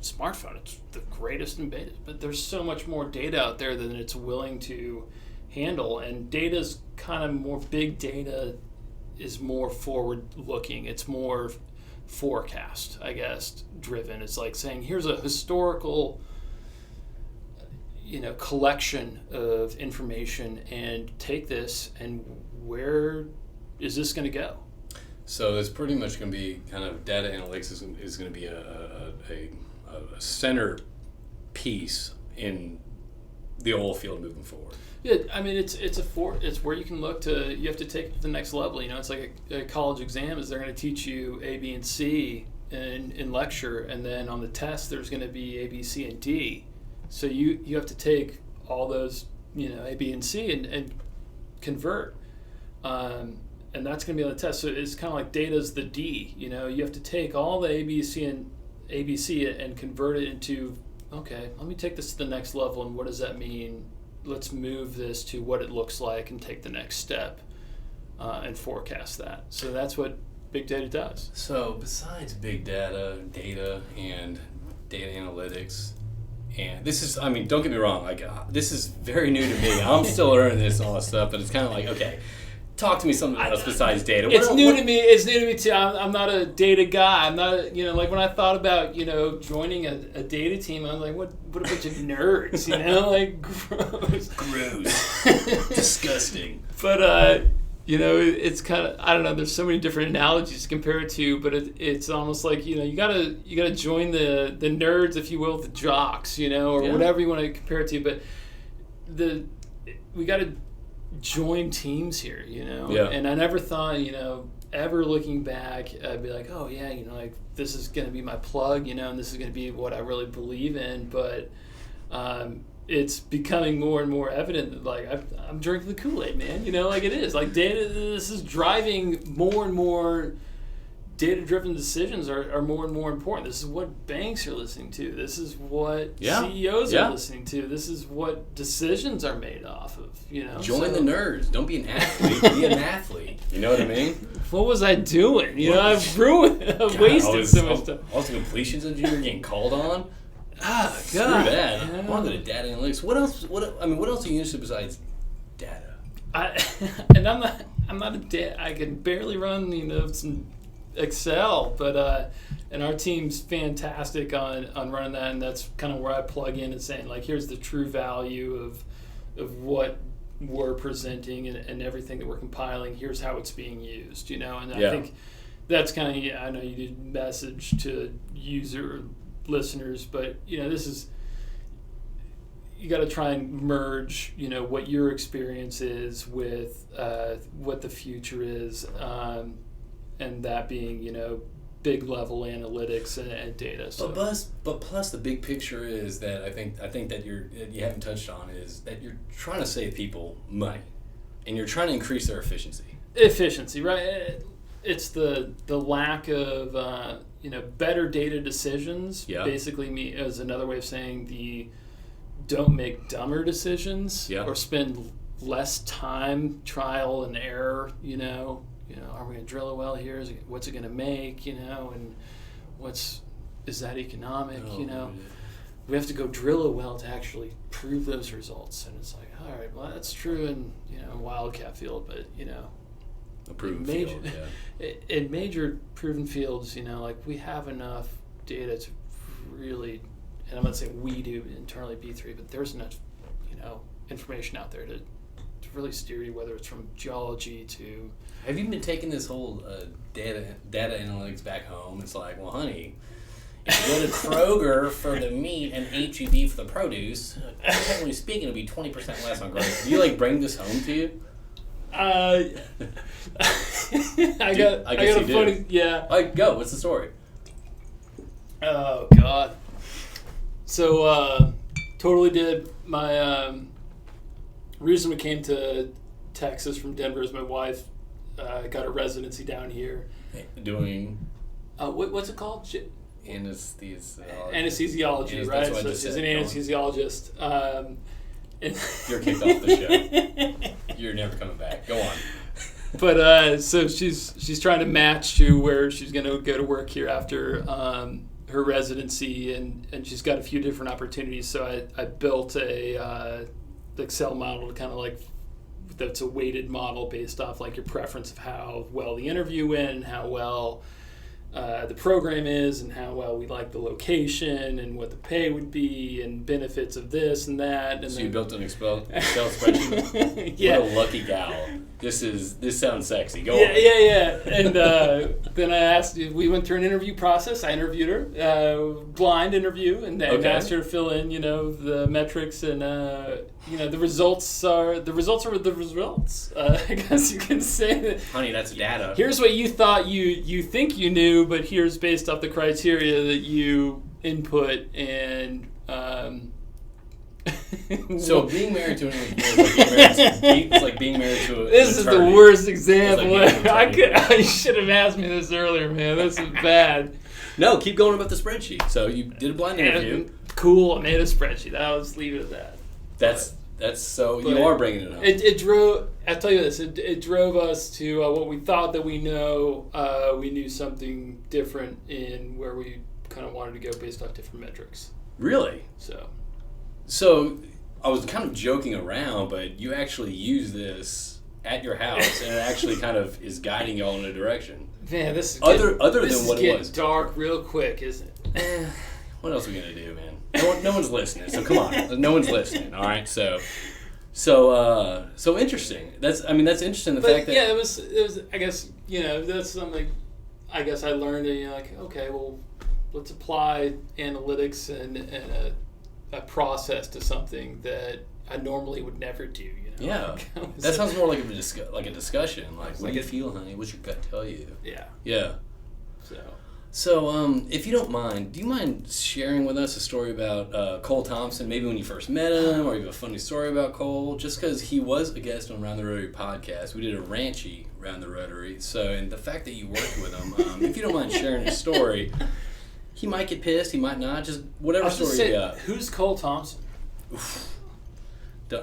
smartphone. It's the greatest in beta, but there's so much more data out there than it's willing to handle, and data's kind of more big data is more forward looking. It's more forecast, I guess, driven. It's like saying, here's a historical collection of information, and take this, and where is this going to go? So it's pretty much going to be kind of data analytics is going to be a center piece in the oil field moving forward. Yeah, I mean it's where you can look to. You have to take it to the next level. It's like a college exam. Is they're going to teach you A, B, and C in lecture, and then on the test there's going to be A, B, C, and D. So you have to take all those A, B, and C and convert. And that's going to be on the test. So it's kind of like data's the D. You have to take all the ABC and convert it into, okay, let me take this to the next level, and what does that mean? Let's move this to what it looks like and take the next step and forecast that. So that's what big data does. So besides big data, and data analytics, and this is, don't get me wrong, this is very new to me. I'm still learning this and all that stuff, but it's kind of like, okay, talk to me something else besides data. It's new to me. It's new to me too. I'm not a data guy. I'm not like when I thought about joining a data team, I was like, what a bunch of nerds, like gross, disgusting. But it's kind of, I don't know. There's so many different analogies to compare it to, but it's almost like you gotta join the nerds, if you will, the jocks, or whatever you want to compare it to. But we gotta join teams here, and I never thought, ever looking back, I'd be like, oh yeah, like this is going to be my plug, and this is going to be what I really believe in, but it's becoming more and more evident that like I'm drinking the Kool-Aid, man, like it is, like data, this is driving more and more. Data-driven decisions are more and more important. This is what banks are listening to. This is what CEOs are listening to. This is what decisions are made off of. Join the nerds. Don't be an athlete. Be an athlete. You know what I mean? What was I doing? I've ruined. I've wasted so much time. Also, completions engineer getting called on. God. Screw that. I want to go to data analytics. What else? What are you interested in besides data? I'm not a data. I can barely run some Excel, but and our team's fantastic on running that, and that's kind of where I plug in and saying, like, here's the true value of what we're presenting and everything that we're compiling. Here's how it's being used, and I think that's kind of, I know you did message to user listeners, but this is, you got to try and merge what your experience is with what the future is. And that being, big level analytics and data. So. But plus the big picture is that I think that you haven't touched on is that you're trying to save people money, and you're trying to increase their efficiency. Efficiency, right? It's the lack of better data decisions. Yeah. Basically, is another way of saying don't make dumber decisions or spend less time trial and error. Are we going to drill a well here? What's it going to make? And is that economic? We have to go drill a well to actually prove those results. And it's like, all right, well, that's true in wildcat field, but a proven field. In major proven fields, like we have enough data to really, and I'm not saying we do internally B3, but there's enough information out there to really steer you, whether it's from geology to. Have you been taking this whole data analytics back home? It's like, well, honey, If you go to Kroger for the meat and H-E-B for the produce, technically speaking, it'll be 20% less on groceries. Do you like bring this home to you? I got a funny, yeah. Like, go. What's the story? Oh God. So totally did. My reason we came to Texas from Denver is my wife got a residency down here. Doing what's it called? Anesthesiology, right? So she's an anesthesiologist. You're kicked off the show. You're never coming back. Go on. But so she's trying to match to where she's going to go to work here after her residency, and she's got a few different opportunities. So I built a Excel model to kind of like, that's a weighted model based off like your preference of how well the interview went and how well the program is and how well we like the location and what the pay would be and benefits of this and that. And so then, you built an Excel spreadsheet? Yeah. What a lucky gal. This sounds sexy. Go on. Yeah. And then I asked, we went through an interview process. I interviewed her, blind interview, and asked her to fill in, the metrics and, the results are the results. I guess you can say that. Honey, that's data. Here's what you thought you think you knew, but here's based off the criteria that you input and. So being married to an employee is like being married to This is the worst example. You should have asked me this earlier, man. This is bad. No, keep going about the spreadsheet. So you did a blind interview. Cool, I made a spreadsheet. I'll just leave it at that. That's so you are bringing it up. It drove. I'll tell you this. It drove us to what we thought that we know. We knew something different in where we kind of wanted to go based off different metrics. Really? So I was kind of joking around, but you actually use this at your house, and it actually kind of is guiding y'all in a direction. Man, this is other than what it was. Dark real quick, isn't it? What else are we gonna do, man? No one's listening, so come on. No one's listening. All right, so interesting. That's interesting. The fact that it was. I guess that's something. I guess I learned that okay, well, let's apply analytics and a process to something that I normally would never do. Yeah, that sounds more like a discussion. Like, what do you feel, honey? What's your gut tell you? Yeah. So, if you don't mind, do you mind sharing with us a story about Cole Thompson? Maybe when you first met him, or you have a funny story about Cole. Just because he was a guest on Round the Rotary podcast, we did a ranchy Round the Rotary. So, and the fact that you worked with him, if you don't mind sharing his story. He might get pissed. He might not. Just whatever story you got. Who's Cole Thompson?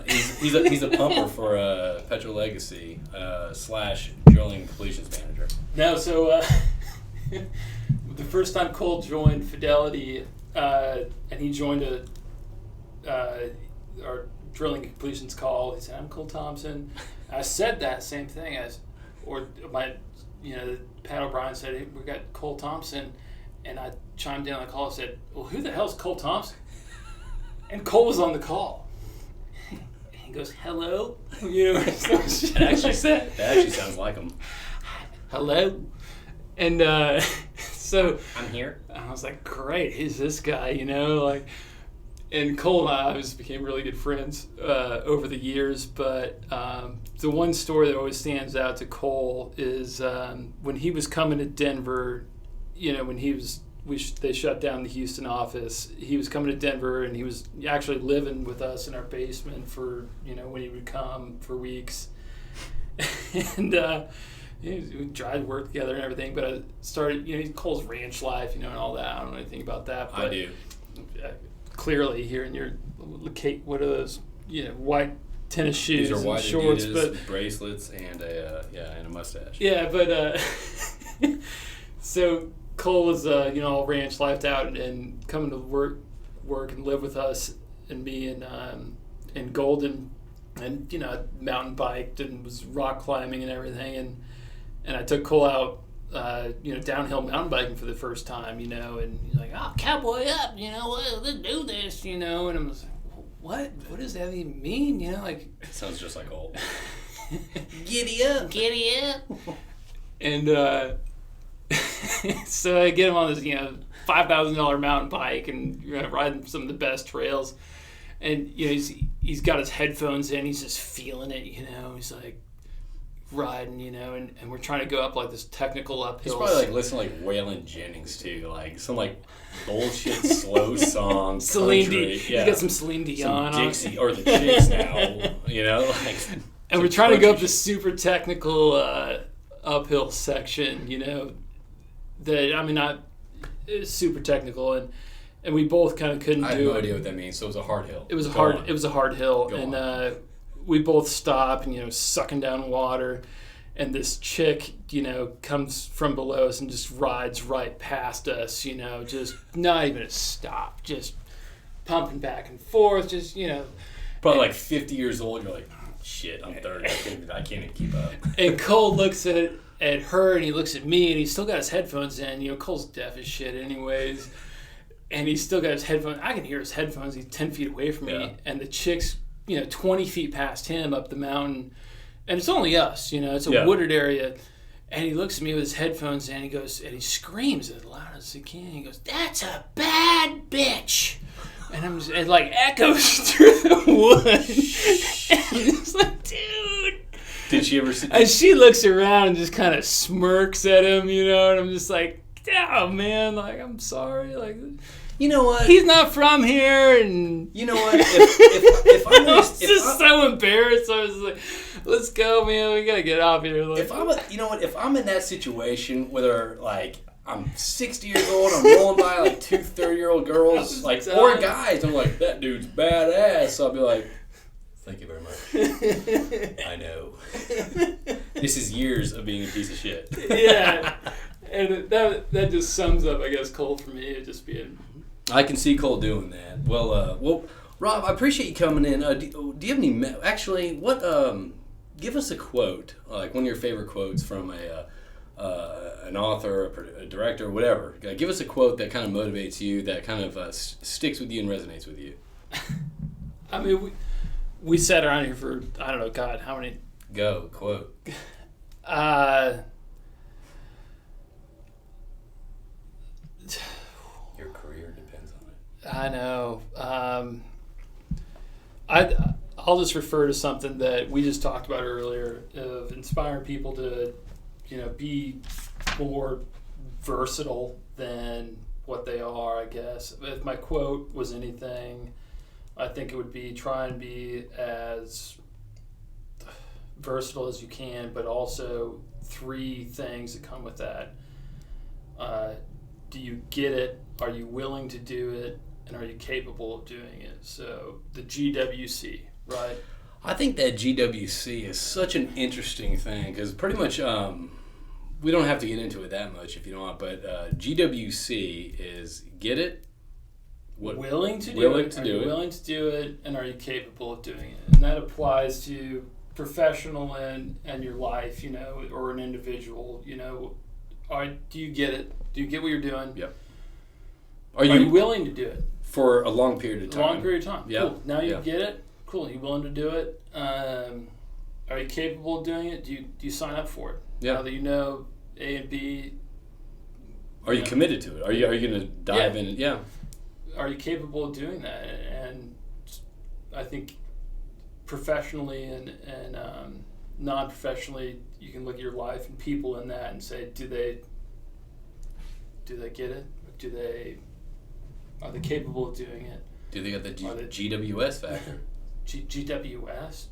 He's a pumper for Petro Legacy / drilling completions manager. No, so the first time Cole joined Fidelity, and he joined our drilling completions call. He said, "I'm Cole Thompson." I said that same thing Pat O'Brien said, "Hey, we got Cole Thompson." And I chimed in on the call and said, "Well, who the hell's Cole Thompson?" And Cole was on the call. And he goes, "Hello?" That actually sounds like him. Hello? And so... I'm here. I was like, great, who's this guy, And Cole and I obviously became really good friends over the years, but the one story that always stands out to Cole is when he was coming to Denver... when they shut down the Houston office, he was coming to Denver and he was actually living with us in our basement for, when he would come for weeks. And we tried to work together and everything, but I started, Cole's ranch life, and all that. I don't know anything about that. But I do. Clearly here in your, what are those, white tennis shoes These are white and shorts, Adidas, bracelets, and a mustache. Yeah, but so Cole was all ranch lifed out and coming to work and live with us and me and Golden, and mountain biked and was rock climbing and everything, and I took Cole out downhill mountain biking for the first time, and he's like, "Oh, cowboy up, let's do this, and I'm just like, what does that even mean, It sounds just like Cole. Giddy up. And So I get him on this, $5,000 mountain bike and riding some of the best trails. And, he's got his headphones in. He's just feeling it, He's like riding, and we're trying to go up like this technical uphill. He's probably like listening to like Waylon Jennings too, like some like bullshit slow song. Celine Dion. You got some Celine Dion some Dixie or the Chicks now, like. And we're trying to go up this super technical uphill section, not super technical, and we both kind of couldn't do it. I have no idea what that means. So it was a hard hill. It was a hard hill, and we both stop and sucking down water, and this chick comes from below us and just rides right past us, just not even a stop, just pumping back and forth, just probably like 50 years old. You're like, shit, I'm 30. I can't even keep up. And Cole looks at her and he looks at me and he's still got his headphones in. Cole's deaf as shit anyways. And he's still got his headphones. I can hear his headphones. He's 10 feet away from me. And the chick's, 20 feet past him up the mountain. And it's only us, it's a wooded area. And he looks at me with his headphones in and he goes, and he screams as loud as he can. He goes, "That's a bad bitch." And it like echoes through the wood. And it's like, dude. Did she ever see? And she looks around and just kind of smirks at him, and I'm just like, oh man, like, I'm sorry, like, you know what? He's not from here, and you know what? If I'm I was just so embarrassed. I was like, let's go, man. We gotta get off here. Like, if I'm in that situation where like I'm 60 years old, I'm rolling by like 2 30-year-old girls, like, or guys, I'm like, that dude's badass. So I'll be like, thank you very much. I know. This is years of being a piece of shit. Yeah. And that just sums up, I guess, Cole for me. It just being. I can see Cole doing that. Well, Rob, I appreciate you coming in. Do you have any? Actually, give us a quote, like one of your favorite quotes from an author, a director, whatever. Give us a quote that kind of motivates you, that kind of sticks with you and resonates with you. I mean, we sat around here for, I don't know, God, how many? Go, quote. Your career depends on it. I know. I'll just refer to something that we just talked about earlier, of inspiring people to, be more versatile than what they are, I guess. If my quote was anything, I think it would be try and be as versatile as you can, but also 3 things that come with that. Do you get it? Are you willing to do it? And are you capable of doing it? So the GWC, right? I think that GWC is such an interesting thing because pretty much we don't have to get into it that much if you don't want, but GWC is get it? Willing to do it, and are you capable of doing it? And that applies to professional and your life, or an individual, do you get it? Do you get what you're doing? Yep. Are you willing to do it? For a long period of time. A long period of time. Yep. Cool. Now you get it. Cool. Are you willing to do it? Are you capable of doing it? Do you sign up for it? Yeah. Now that you know A and B. Are you committed to it? Are you going to dive in? Yeah. Are you capable of doing that? And I think professionally and non-professionally, you can look at your life and people in that and say, do they get it? Are they capable of doing it? Do they got the GWS factor? GWS?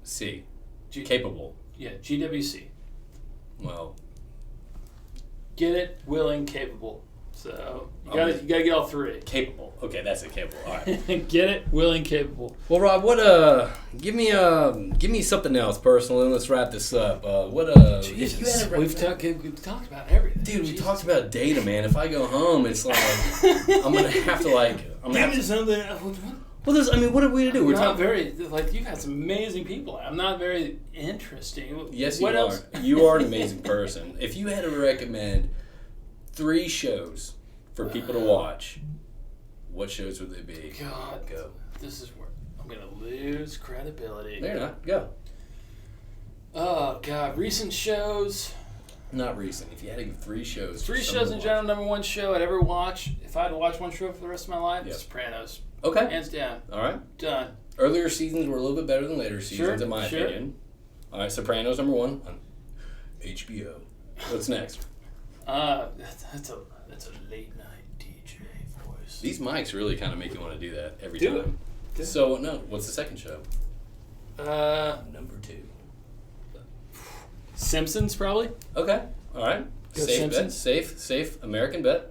C. Capable. Yeah, GWC. Well. Get it, willing, capable. So you gotta get all 3. Capable. Okay, that's it. Capable. All right. Get it, willing, capable. Well, Rob, give me something else personal, and let's wrap this up. Jesus, we've talked about everything. Dude, we talked about data, man. If I go home, it's like I'm gonna have to Give me something. Well, what are we gonna do? We're not very you've had some amazing people. I'm not very interesting. Yes, what you else? are. You are an amazing person. If you had to recommend 3 shows for people to watch, what shows would they be? God, go. This is where I'm gonna lose credibility. No, you're not. Go. Oh God, recent shows. Not recent. If you had to give 3 shows. 3 shows in general, number 1 show I'd ever watch. If I had to watch one show for the rest of my life, Sopranos. Okay. Hands down. All right. Done. Earlier seasons were a little bit better than later seasons, in my opinion. All right, Sopranos number 1 on HBO. What's next? That's a late night DJ voice. These mics really kind of make you want to do that every time. So, no, what's the second show? Number 2. Simpsons, probably. Okay. All right. Go Safe Simpsons. bet. Safe American bet.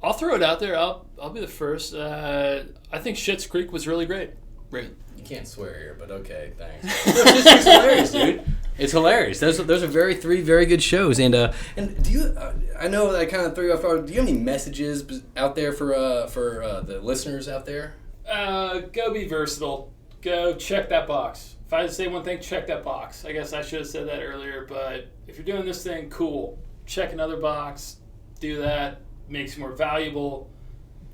I'll throw it out there. I'll be the first. I think Schitt's Creek was really great. Great. You can't swear here, but okay, thanks. It's hilarious, dude. It's hilarious. Those are 3 very good shows. And do you? I know I kind of threw you off guard. Do you have any messages out there for the listeners out there? Go be versatile. Go check that box. If I had to say one thing, check that box. I guess I should have said that earlier, but if you're doing this thing, cool. Check another box. Do that. Makes you more valuable.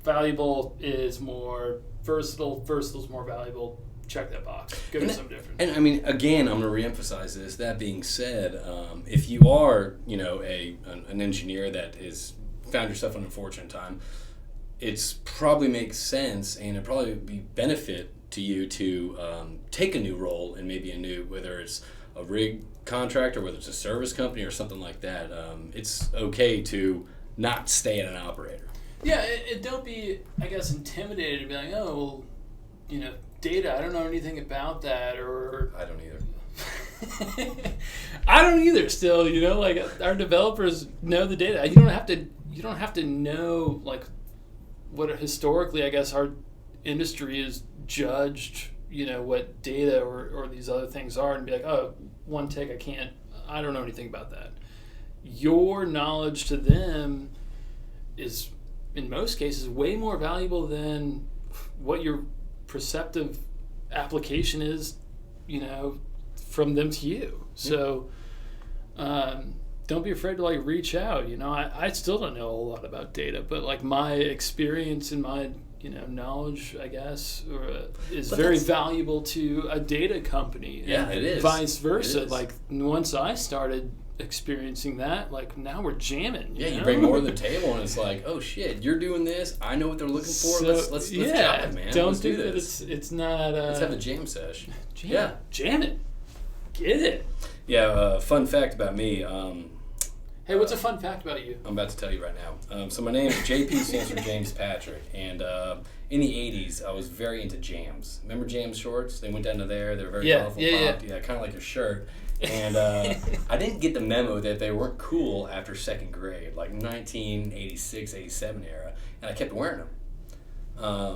Valuable is more versatile. Versatile is more valuable. Check that box. Go do something different. And I mean, again, I'm going to reemphasize this. That being said, if you are, an engineer that is found yourself in an unfortunate time, it's probably makes sense, and it probably would be benefit to you to take a new role in maybe whether it's a rig contractor, whether it's a service company or something like that. It's okay to not stay at an operator. Yeah, don't be, I guess, intimidated to be like, oh, well, data, I don't know anything about that, or... I don't either. I don't either still, like our developers know the data. You don't have to know, like, what historically, I guess, our industry is judged, what data or these other things are, and be like, oh, one take, I don't know anything about that. Your knowledge to them is, in most cases, way more valuable than what your perceptive application is, from them to you. So don't be afraid to like reach out. I still don't know a whole lot about data, but like my experience and my knowledge, I guess, is very valuable to a data company. Yeah, it is. Vice versa. Like once I started experiencing that, like now we're jamming. You bring more to the table, and it's like, oh shit, you're doing this. I know what they're looking for. Let's jam it, man. Don't think that it's not. Let's have a jam sesh. Jam it. Get it. Yeah. Fun fact about me. Hey, what's a fun fact about you? I'm about to tell you right now. So my name is JP, stands for James Patrick, and in the 80s, I was very into jams. Remember Jams shorts? They went down to there. They were very colorful. Yeah, kind of like your shirt. And I didn't get the memo that they weren't cool after second grade, like 1986, 87 era, and I kept wearing them.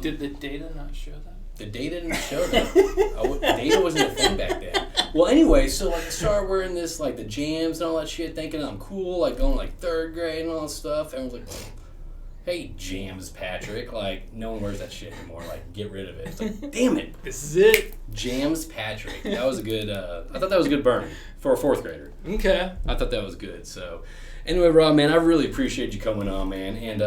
Did the data not show that? The data didn't show that. Data wasn't a thing back then. Well, anyway, so like I started wearing this, like the jams and all that shit, thinking I'm cool, like going like third grade and all that stuff. And I was like, hey, Jams Patrick, like no one wears that shit anymore. Like get rid of it. It's like, damn it, this is it. Jams Patrick. That was a good. I thought that was a good burn for a fourth grader. Okay. I thought that was good. So, anyway, Rob, man, I really appreciate you coming on, man, and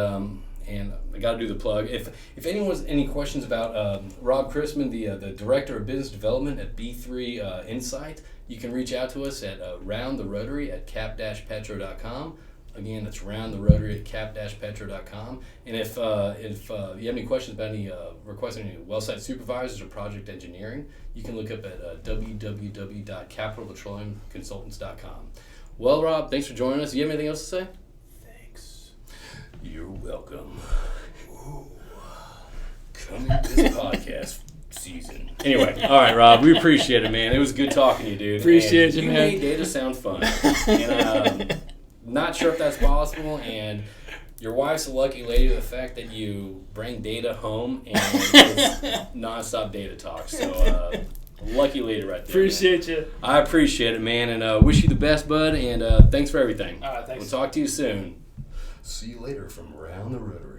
I got to do the plug. If anyone's any questions about Rob Chrisman, the Director of Business Development at B3 Insight, you can reach out to us at Round the Rotary at cap-petro.com. Again, that's Round the Rotary at cap-petro.com. And if you have any questions about requesting any well site supervisors or project engineering, you can look up at www.capitalpetroleumconsultants.com. Well, Rob, thanks for joining us. Do you have anything else to say? You're welcome. Ooh. Coming to this podcast season. Anyway, all right, Rob, we appreciate it, man. It was good talking to you, dude. Appreciate you, man. You made data sound fun. And not sure if that's possible, and your wife's a lucky lady to the fact that you bring data home and it's nonstop data talk. So, lucky lady right there. Appreciate you. I appreciate it, man, and wish you the best, bud, and thanks for everything. All right, thanks. We'll talk to you soon. See you later from Round the Rotary.